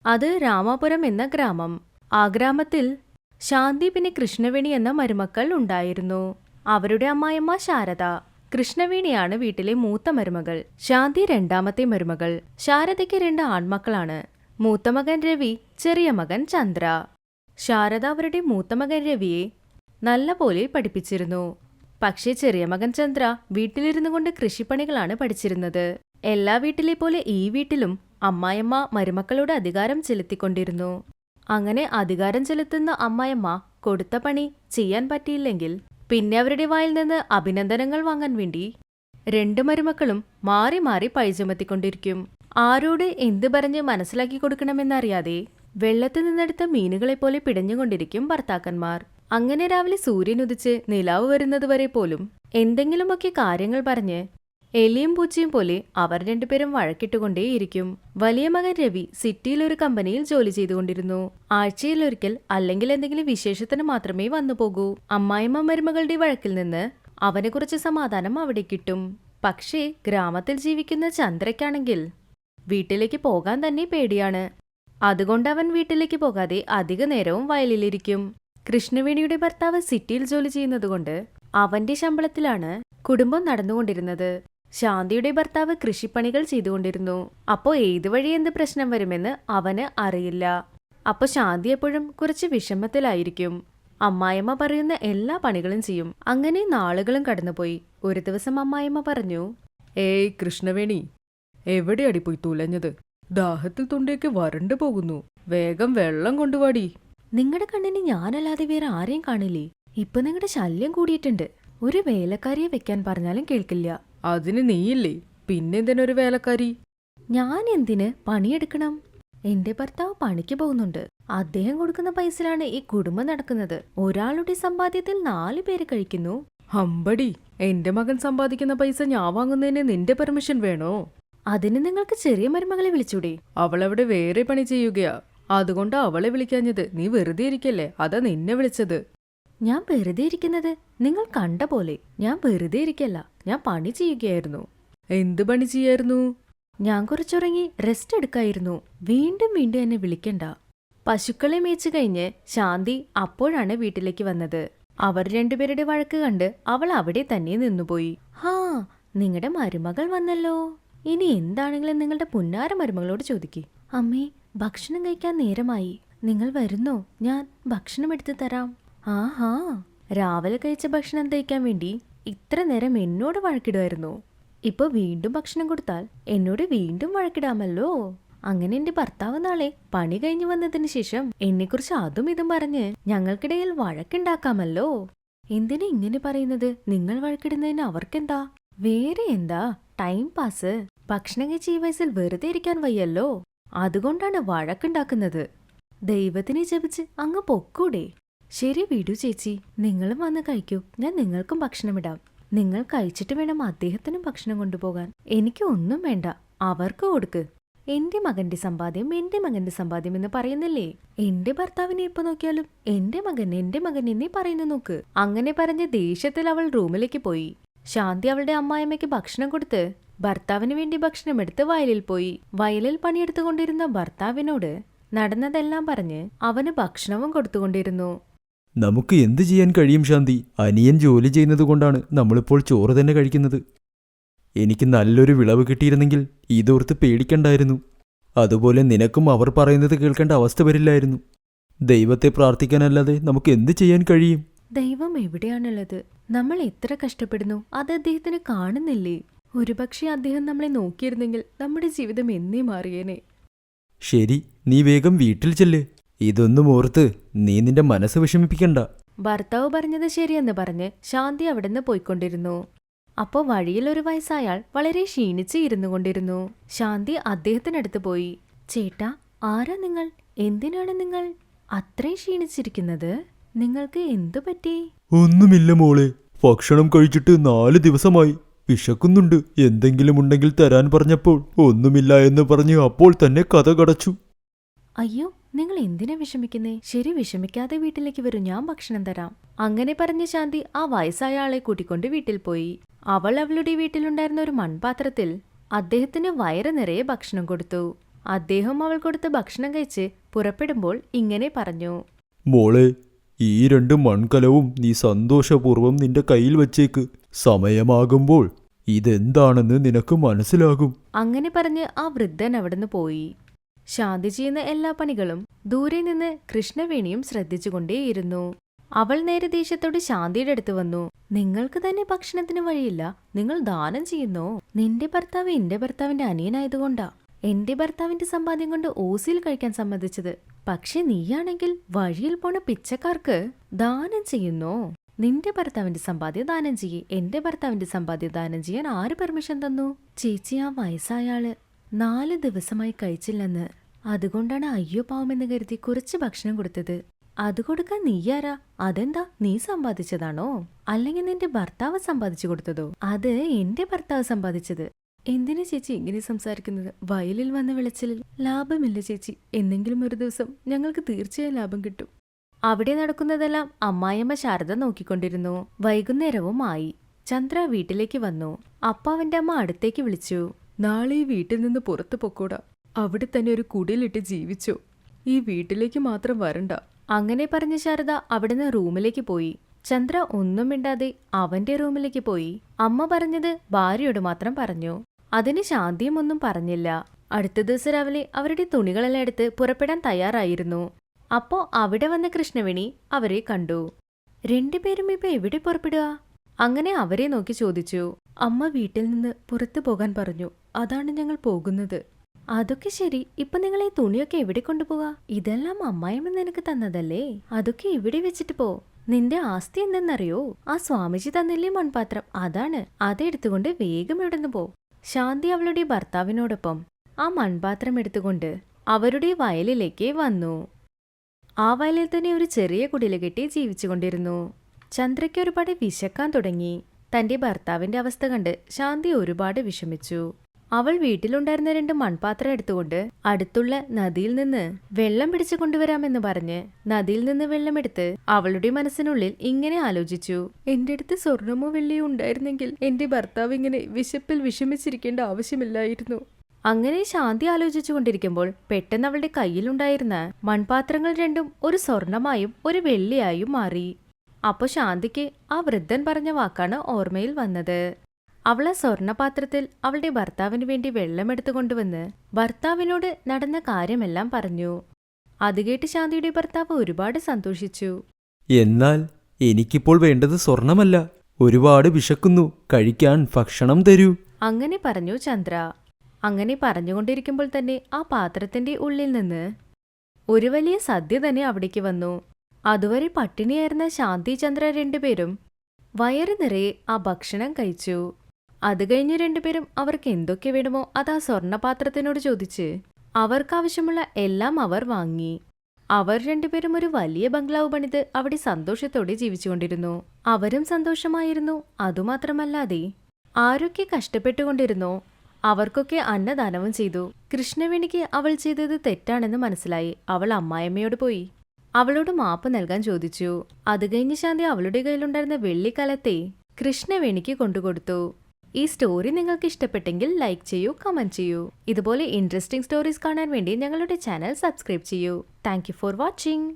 അത് രാമാപുരം എന്ന ഗ്രാമം. ആ ഗ്രാമത്തിൽ ശാന്തി പിന്നെ കൃഷ്ണവേണി എന്ന മരുമക്കൾ ഉണ്ടായിരുന്നു. അവരുടെ അമ്മായിയമ്മ ശാരദ. കൃഷ്ണവേണിയാണ് വീട്ടിലെ മൂത്ത മരുമകൾ. ശാന്തി രണ്ടാമത്തെ മരുമകൾ. ശാരദയ്ക്ക് 2 ആൺമക്കളാണ്. മൂത്ത മകൻ രവി, ചെറിയ മകൻ ചന്ദ്ര. ശാരദ അവരുടെ മൂത്ത മകൻ രവിയെ നല്ല പോലെ പഠിപ്പിച്ചിരുന്നു. പക്ഷേ ചെറിയ മകൻ ചന്ദ്ര വീട്ടിലിരുന്നു കൊണ്ട് കൃഷിപ്പണികളാണ് പഠിച്ചിരുന്നത്. എല്ലാ വീട്ടിലെ പോലെ ഈ വീട്ടിലും അമ്മായിയമ്മ മരുമക്കളോട് അധികാരം ചെലുത്തിക്കൊണ്ടിരുന്നു. അങ്ങനെ അധികാരം ചെലുത്തുന്ന അമ്മായിയമ്മ കൊടുത്ത പണി ചെയ്യാൻ പറ്റിയില്ലെങ്കിൽ പിന്നെ അവരുടെ വായിൽ നിന്ന് അഭിനന്ദനങ്ങൾ വാങ്ങാൻ വേണ്ടി 2 മരുമക്കളും മാറി മാറി പഴി ചുമത്തിക്കൊണ്ടിരിക്കും. ആരോട് എന്ത് പറഞ്ഞ് മനസ്സിലാക്കി കൊടുക്കണമെന്നറിയാതെ വെള്ളത്തിൽ നിന്നെടുത്ത മീനുകളെപ്പോലെ പിടഞ്ഞുകൊണ്ടിരിക്കും ഭർത്താക്കന്മാർ. അങ്ങനെ രാവിലെ സൂര്യൻ ഉദിച്ച് നിലാവ് വരുന്നതുവരെ പോലും എന്തെങ്കിലുമൊക്കെ കാര്യങ്ങൾ പറഞ്ഞ് എലിയും പൂച്ചയും പോലെ അവർ 2 പേരും വഴക്കിട്ടുകൊണ്ടേയിരിക്കും. വലിയ മകൻ രവി സിറ്റിയിൽ ഒരു കമ്പനിയിൽ ജോലി ചെയ്തുകൊണ്ടിരുന്നു. ആഴ്ചയിലൊരിക്കൽ അല്ലെങ്കിൽ എന്തെങ്കിലും വിശേഷത്തിന് മാത്രമേ വന്നു പോകൂ. അമ്മായിമ്മ മരുമകളുടെ വഴക്കിൽ നിന്ന് അവന് കുറച്ച് സമാധാനം അവിടെ കിട്ടും. പക്ഷേ ഗ്രാമത്തിൽ ജീവിക്കുന്ന ചന്ദ്രയ്ക്കാണെങ്കിൽ വീട്ടിലേക്ക് പോകാൻ തന്നെ പേടിയാണ്. അതുകൊണ്ട് അവൻ വീട്ടിലേക്ക് പോകാതെ അധിക നേരവും വയലിലിരിക്കും. കൃഷ്ണവേണിയുടെ ഭർത്താവ് സിറ്റിയിൽ ജോലി ചെയ്യുന്നതുകൊണ്ട് അവന്റെ ശമ്പളത്തിലാണ് കുടുംബം നടന്നുകൊണ്ടിരുന്നത്. ശാന്തിയുടെ ഭർത്താവ് കൃഷിപ്പണികൾ ചെയ്തുകൊണ്ടിരുന്നു. അപ്പോ ഏതുവഴി എന്ത് പ്രശ്നം വരുമെന്ന് അവന് അറിയില്ല. അപ്പൊ ശാന്തി എപ്പോഴും കുറച്ച് വിഷമത്തിലായിരിക്കും. അമ്മായിയമ്മ പറയുന്ന എല്ലാ പണികളും ചെയ്യും. അങ്ങനെ നാളുകളും കടന്നുപോയി. ഒരു ദിവസം അമ്മായിയമ്മ പറഞ്ഞു, ഏയ് കൃഷ്ണവേണി, എവിടെയാടി പോയി തുലഞ്ഞത്? ദാഹത്തിൽ തൊണ്ടയൊക്കെ വരണ്ടു പോകുന്നു. വേഗം വെള്ളം കൊണ്ടുവാടി. നിങ്ങളുടെ കണ്ണിന് ഞാനല്ലാതെ വേറെ ആരെയും കാണില്ലേ? ഇപ്പൊ നിങ്ങളുടെ ശല്യം കൂടിയിട്ടുണ്ട്. ഒരു വേലക്കാരിയെ വെക്കാൻ പറഞ്ഞാലും കേൾക്കില്ല. അതിന് നീയില്ലേ, പിന്നെന്തിനൊരു വേലക്കാരി? ഞാൻ എന്തിന് പണിയെടുക്കണം? എന്റെ ഭർത്താവ് പണിക്ക് പോകുന്നുണ്ട്. അദ്ദേഹം കൊടുക്കുന്ന പൈസയിലാണ് ഈ കുടുംബം നടക്കുന്നത്. ഒരാളുടെ സമ്പാദ്യത്തിൽ 4 പേര് കഴിക്കുന്നു. ഹമ്പടി, എന്റെ മകൻ സമ്പാദിക്കുന്ന പൈസ ഞാൻ വാങ്ങുന്നതിന് നിന്റെ പെർമിഷൻ വേണോ? അതിന് നിങ്ങൾക്ക് ചെറിയ മരുമകളെ വിളിച്ചൂടെ? അവളവിടെ വേറെ പണി ചെയ്യുകയാ. അതുകൊണ്ട് അവളെ വിളിക്കാഞ്ഞത്. നീ വെറുതെ ഇരിക്കല്ലേ, അതാ നിന്നെ വിളിച്ചത്. ഞാൻ വെറുതെ ഇരിക്കുന്നത് നിങ്ങൾ കണ്ട പോലെ. ഞാൻ വെറുതെ ഇരിക്കല്ല, ഞാൻ പണി ചെയ്യുകയായിരുന്നു. എന്ത് പണി ചെയ്യായിരുന്നു? ഞാൻ കുറച്ചുറങ്ങി റെസ്റ്റ് എടുക്കായിരുന്നു. വീണ്ടും വീണ്ടും എന്നെ വിളിക്കണ്ട. പശുക്കളെ മേച്ചു കഴിഞ്ഞ് ശാന്തി അപ്പോഴാണ് വീട്ടിലേക്ക് വന്നത്. അവർ 2 പേരുടെ വഴക്ക് കണ്ട് അവൾ അവിടെ തന്നെ നിന്നുപോയി. ഹാ, നിങ്ങളുടെ മരുമകൾ വന്നല്ലോ. ഇനി എന്താണെങ്കിലും നിങ്ങളുടെ പുന്നാര മരുമകളോട് ചോദിക്കേ. അമ്മേ, ഭക്ഷണം കഴിക്കാൻ നേരമായി. നിങ്ങൾ വരുന്നോ? ഞാൻ ഭക്ഷണം എടുത്തു തരാം. ആഹാ, രാവിലെ കഴിച്ച ഭക്ഷണം കഴിക്കാൻ വേണ്ടി ഇത്ര നേരം എന്നോട് വഴക്കിടുമായിരുന്നു. ഇപ്പൊ വീണ്ടും ഭക്ഷണം കൊടുത്താൽ എന്നോട് വീണ്ടും വഴക്കിടാമല്ലോ. അങ്ങനെ എന്റെ ഭർത്താവ് നാളെ പണി കഴിഞ്ഞു വന്നതിന് ശേഷം എന്നെക്കുറിച്ച് അതും ഇതും പറഞ്ഞ് ഞങ്ങൾക്കിടയിൽ വഴക്കുണ്ടാക്കാമല്ലോ. എന്തിനാ ഇങ്ങനെ പറയുന്നത്? നിങ്ങൾ വഴക്കിടുന്നതിന് അവർക്കെന്താ? വേറെ എന്താ, ടൈം പാസ്. ഭക്ഷണം കഴിച്ച് ഈ വയസ്സിൽ വെറുതെ ഇരിക്കാൻ വയ്യല്ലോ, അതുകൊണ്ടാണ് വഴക്കുണ്ടാക്കുന്നത്. ദൈവത്തിനെ ജപിച്ച് അങ്ങ് പൊക്കൂടെ? ശരി, വിടൂ ചേച്ചി. നിങ്ങളും വന്ന് കഴിക്കൂ. ഞാൻ നിങ്ങൾക്കും ഭക്ഷണമിടാം. നിങ്ങൾ കഴിച്ചിട്ട് വേണം അദ്ദേഹത്തിനും ഭക്ഷണം കൊണ്ടുപോകാൻ. എനിക്ക് ഒന്നും വേണ്ട, അവർക്ക് കൊടുക്ക്. എന്റെ മകന്റെ സമ്പാദ്യം എന്റെ മകന്റെ സമ്പാദ്യം എന്ന് പറയുന്നില്ലേ? എന്റെ ഭർത്താവിനെ എപ്പോ നോക്കിയാലും എന്റെ മകൻ എന്നീ പറയുന്നു നോക്ക്. അങ്ങനെ പറഞ്ഞ് ദേഷ്യത്തിൽ അവൾ റൂമിലേക്ക് പോയി. ശാന്തി അവളുടെ അമ്മായിയമ്മയ്ക്ക് ഭക്ഷണം കൊടുത്ത് ഭർത്താവിന് വേണ്ടി ഭക്ഷണം എടുത്ത് വയലിൽ പോയി. വയലിൽ പണിയെടുത്തുകൊണ്ടിരുന്ന ഭർത്താവിനോട് നടന്നതെല്ലാം പറഞ്ഞ് അവന് ഭക്ഷണവും കൊടുത്തുകൊണ്ടിരുന്നു. നമുക്ക് എന്ത് ചെയ്യാൻ കഴിയും ശാന്തി? അനിയൻ ജോലി ചെയ്യുന്നത് കൊണ്ടാണ് നമ്മളിപ്പോൾ ചോറ് തന്നെ കഴിക്കുന്നത്. എനിക്ക് നല്ലൊരു വിളവ് കിട്ടിയിരുന്നെങ്കിൽ ഇതോർത്ത് പേടിക്കണ്ടായിരുന്നു. അതുപോലെ നിനക്കും അവർ പറയുന്നത് കേൾക്കേണ്ട അവസ്ഥ വരില്ലായിരുന്നു. ദൈവത്തെ പ്രാർത്ഥിക്കാനല്ലാതെ നമുക്ക് എന്ത് ചെയ്യാൻ കഴിയും? ദൈവം എവിടെയാണുള്ളത്? നമ്മൾ എത്ര കഷ്ടപ്പെടുന്നു, അത് അദ്ദേഹത്തിന് കാണുന്നില്ലേ? ഒരുപക്ഷെ അദ്ദേഹം നമ്മളെ നോക്കിയിരുന്നെങ്കിൽ നമ്മുടെ ജീവിതം എന്നേ മാറിയേനെ. ശരി, നീ വേഗം വീട്ടിൽ ചെല്ല്. ഇതൊന്നും ഓർത്ത് നീ നിന്റെ മനസ്സ് വിഷമിപ്പിക്കണ്ട. ഭർത്താവ് പറഞ്ഞത് ശരിയെന്ന് പറഞ്ഞ് ശാന്തി അവിടുന്ന് പോയിക്കൊണ്ടിരുന്നു. അപ്പോ വഴിയിൽ ഒരു വയസ്സായാൾ വളരെ ക്ഷീണിച്ച് ഇരുന്നു കൊണ്ടിരുന്നു. ശാന്തി അദ്ദേഹത്തിനടുത്ത് പോയി. ചേട്ടാ, ആരാ നിങ്ങൾ? എന്തിനാണ് നിങ്ങൾ അത്രയും ക്ഷീണിച്ചിരിക്കുന്നത്? നിങ്ങൾക്ക് എന്തു പറ്റി? ഒന്നുമില്ല മോളെ, ഭക്ഷണം കഴിച്ചിട്ട് 4 ദിവസമായി. വിശക്കുന്നുണ്ട്. എന്തെങ്കിലും ഉണ്ടെങ്കിൽ തരാൻ പറഞ്ഞപ്പോൾ ഒന്നുമില്ല എന്ന് പറഞ്ഞ് അപ്പോൾ തന്നെ കഥ കടച്ചു. അയ്യോ, നിങ്ങൾ എന്തിനാ വിഷമിക്കുന്നേ? ശരി, വിഷമിക്കാതെ വീട്ടിലേക്ക് വരൂ, ഞാൻ ഭക്ഷണം തരാം. അങ്ങനെ പറഞ്ഞ ശാന്തി ആ വയസ്സായ ആളെ കൂട്ടിക്കൊണ്ട് വീട്ടിൽ പോയി. അവൾ അവളുടെ വീട്ടിലുണ്ടായിരുന്ന ഒരു മൺപാത്രത്തിൽ അദ്ദേഹത്തിന് വയറ് നിറയെ ഭക്ഷണം കൊടുത്തു. അദ്ദേഹം അവൾ കൊടുത്ത് ഭക്ഷണം കഴിച്ച് പുറപ്പെടുമ്പോൾ ഇങ്ങനെ പറഞ്ഞു. മോളെ, ഈ 2 മൺകലവും നീ സന്തോഷപൂർവ്വം നിന്റെ കയ്യിൽ വച്ചേക്ക്. സമയമാകുമ്പോൾ ഇതെന്താണെന്ന് നിനക്ക് മനസ്സിലാകും. അങ്ങനെ പറഞ്ഞ് ആ വൃദ്ധൻ അവിടുന്ന് പോയി. ശാന്തി ചെയ്യുന്ന എല്ലാ പണികളും ദൂരെ നിന്ന് കൃഷ്ണവേണിയും ശ്രദ്ധിച്ചുകൊണ്ടേയിരുന്നു. അവൾ നേരെ ദേഷ്യത്തോട് ശാന്തിയുടെ അടുത്ത് വന്നു. നിങ്ങൾക്ക് തന്നെ ഭക്ഷണത്തിന് വഴിയില്ല, നിങ്ങൾ ദാനം ചെയ്യുന്നോ? നിന്റെ ഭർത്താവ് എന്റെ ഭർത്താവിന്റെ അനിയനായതുകൊണ്ടാ എന്റെ ഭർത്താവിന്റെ സമ്പാദ്യം കൊണ്ട് ഓസിയിൽ കഴിക്കാൻ സമ്മതിച്ചത്. പക്ഷെ നീയാണെങ്കിൽ വഴിയിൽ പോണ പിച്ചക്കാർക്ക് ദാനം ചെയ്യുന്നോ? നിന്റെ ഭർത്താവിന്റെ സമ്പാദ്യം ദാനം ചെയ്യേ, എന്റെ ഭർത്താവിന്റെ സമ്പാദ്യം ദാനം ചെയ്യാൻ ആര് പെർമിഷൻ തന്നു? ചേച്ചി, ആ വയസ്സായാള് 4 ദിവസമായി കഴിച്ചില്ലെന്ന്. അതുകൊണ്ടാണ് അയ്യോ പാവമെന്ന് കരുതി കുറച്ച് ഭക്ഷണം കൊടുത്തത്. അത് കൊടുക്കാൻ നീയാരാ? അതെന്താ, നീ സമ്പാദിച്ചതാണോ? അല്ലെങ്കിൽ നിന്റെ ഭർത്താവ് സമ്പാദിച്ചു കൊടുത്തതോ? അത് എന്റെ ഭർത്താവ് സമ്പാദിച്ചത്. എന്തിനാ ചേച്ചി ഇങ്ങനെ സംസാരിക്കുന്നത്? വയലിൽ വന്ന വിളച്ചിലിൽ ലാഭമില്ല ചേച്ചി. എന്നെങ്കിലും ഒരു ദിവസം ഞങ്ങൾക്ക് തീർച്ചയായും ലാഭം കിട്ടും. അവിടെ നടക്കുന്നതെല്ലാം അമ്മായിയമ്മ ശാരദ നോക്കിക്കൊണ്ടിരുന്നു. വൈകുന്നേരവും ആയി. ചന്ദ്ര വീട്ടിലേക്ക് വന്നു. അവന്റെ അമ്മ അടുത്തേക്ക് വിളിച്ചു. നാളെ ഈ വീട്ടിൽ നിന്ന് പുറത്തു പൊക്കോടാ. അവിടെ തന്നെ ഒരു കുടിലിട്ട് ജീവിച്ചോ. ഈ വീട്ടിലേക്ക് മാത്രം വരണ്ട. അങ്ങനെ പറഞ്ഞ ശാരദ അവിടുന്ന് റൂമിലേക്ക് പോയി. ചന്ദ്ര ഒന്നും മിണ്ടാതെ അവന്റെ റൂമിലേക്ക് പോയി. അമ്മ പറഞ്ഞത് ഭാര്യയോട് മാത്രം പറഞ്ഞു. അതിന് ശാന്തിയും ഒന്നും പറഞ്ഞില്ല. അടുത്ത ദിവസം രാവിലെ അവരുടെ തുണികളെല്ലാം എടുത്ത് പുറപ്പെടാൻ തയ്യാറായിരുന്നു. അപ്പോ അവിടെ വന്ന കൃഷ്ണവേണി അവരെ കണ്ടു. 2 പേരും ഇപ്പൊ എവിടെ പുറപ്പെടുക? അങ്ങനെ അവരെ നോക്കി ചോദിച്ചു. അമ്മ വീട്ടിൽ നിന്ന് പുറത്തു പോകാൻ പറഞ്ഞു. അതാണ് ഞങ്ങൾ പോകുന്നത്. അതൊക്കെ ശരി. ഇപ്പൊ നിങ്ങൾ ഈ തുണിയൊക്കെ എവിടെ കൊണ്ടുപോവാ? ഇതെല്ലാം അമ്മായിമ്മ നിനക്ക് തന്നതല്ലേ? അതൊക്കെ ഇവിടെ വെച്ചിട്ട് പോ. നിന്റെ ആസ്തി എന്തെന്നറിയോ? ആ സ്വാമിജി തന്നില്ലേ മൺപാത്രം, അതാണ്. അതെടുത്തുകൊണ്ട് വേഗം ഇവിടുന്ന് പോ. ശാന്തി അവളുടെ ഭർത്താവിനോടൊപ്പം ആ മൺപാത്രം എടുത്തുകൊണ്ട് അവരുടെ വയലിലേക്ക് വന്നു. ആ വയലിൽ തന്നെ ഒരു ചെറിയ കുടില് കെട്ടി ജീവിച്ചുകൊണ്ടിരുന്നു. ചന്ദ്രയ്ക്ക് ഒരുപാട് വിശക്കാൻ തുടങ്ങി. തന്റെ ഭർത്താവിന്റെ അവസ്ഥ കണ്ട് ശാന്തി ഒരുപാട് വിഷമിച്ചു. അവൾ വീട്ടിലുണ്ടായിരുന്ന 2 മൺപാത്രം എടുത്തുകൊണ്ട് അടുത്തുള്ള നദിയിൽ നിന്ന് വെള്ളം പിടിച്ചു കൊണ്ടുവരാമെന്ന് പറഞ്ഞ് നദിയിൽ നിന്ന് വെള്ളമെടുത്ത് അവളുടെ മനസ്സിനുള്ളിൽ ഇങ്ങനെ ആലോചിച്ചു. എന്റെ അടുത്ത് സ്വർണമോ വെള്ളിയോ ഉണ്ടായിരുന്നെങ്കിൽ എന്റെ ഭർത്താവ് ഇങ്ങനെ വിശപ്പിൽ വിഷമിച്ചിരിക്കേണ്ട ആവശ്യമില്ലായിരുന്നു. അങ്ങനെ ശാന്തി ആലോചിച്ചു കൊണ്ടിരിക്കുമ്പോൾ പെട്ടെന്ന് അവളുടെ കയ്യിലുണ്ടായിരുന്ന മൺപാത്രങ്ങൾ 2 ഒരു സ്വർണമായും ഒരു വെള്ളിയായും മാറി. അപ്പൊ ശാന്തിക്ക് ആ വൃദ്ധൻ പറഞ്ഞ വാക്കാണ് ഓർമ്മയിൽ വന്നത്. അവൾ ആ സ്വർണപാത്രത്തിൽ അവളുടെ ഭർത്താവിന് വേണ്ടി വെള്ളമെടുത്തു കൊണ്ടുവന്ന് ഭർത്താവിനോട് നടന്ന കാര്യമെല്ലാം പറഞ്ഞു. അത് കേട്ട് ശാന്തിയുടെ ഭർത്താവ് ഒരുപാട് സന്തോഷിച്ചു. എന്നാൽ എനിക്കിപ്പോൾ വേണ്ടത് സ്വർണമല്ല. ഒരുപാട് വിശക്കുന്നു. കഴിക്കാൻ ഭക്ഷണം തരൂ. അങ്ങനെ പറഞ്ഞു ചന്ദ്ര. അങ്ങനെ പറഞ്ഞുകൊണ്ടിരിക്കുമ്പോൾ തന്നെ ആ പാത്രത്തിന്റെ ഉള്ളിൽ നിന്ന് ഒരു വലിയ സദ്യ തന്നെ അവിടേക്ക് വന്നു. അതുവരെ പട്ടിണിയായിരുന്ന ശാന്തി ചന്ദ്ര 2 പേരും വയറ് നിറയെ ആ ഭക്ഷണം കഴിച്ചു. അത് കഴിഞ്ഞ് 2 പേരും അവർക്ക് എന്തൊക്കെ വേണമോ അത് ആ സ്വർണപാത്രത്തിനോട് ചോദിച്ച് അവർക്കാവശ്യമുള്ള എല്ലാം അവർ വാങ്ങി. അവർ 2 പേരും ഒരു വലിയ ബംഗ്ലാവ് പണിത് അവിടെ സന്തോഷത്തോടെ ജീവിച്ചുകൊണ്ടിരുന്നു. അവരും സന്തോഷമായിരുന്നു. അതുമാത്രമല്ലാതെ ആരൊക്കെ കഷ്ടപ്പെട്ടുകൊണ്ടിരുന്നോ അവർക്കൊക്കെ അന്നദാനവും ചെയ്തു. കൃഷ്ണവേണിക്ക് അവൾ ചെയ്തത് തെറ്റാണെന്ന് മനസ്സിലായി. അവൾ അമ്മായിയമ്മയോട് പോയി അവളോട് മാപ്പ് നൽകാൻ ചോദിച്ചു. അത് കഴിഞ്ഞ് ശാന്തി അവളുടെ കയ്യിലുണ്ടായിരുന്ന വെള്ളിക്കലത്തെ കൃഷ്ണവേണിക്ക് കൊണ്ടുകൊടുത്തു. ഈ സ്റ്റോറി നിങ്ങൾക്ക് ഇഷ്ടപ്പെട്ടെങ്കിൽ ലൈക്ക് ചെയ്യൂ, കമന്റ് ചെയ്യൂ. ഇതുപോലെ ഇൻട്രസ്റ്റിംഗ് സ്റ്റോറീസ് കാണാൻ വേണ്ടി ഞങ്ങളുടെ ചാനൽ സബ്സ്ക്രൈബ് ചെയ്യൂ. Thank you for watching.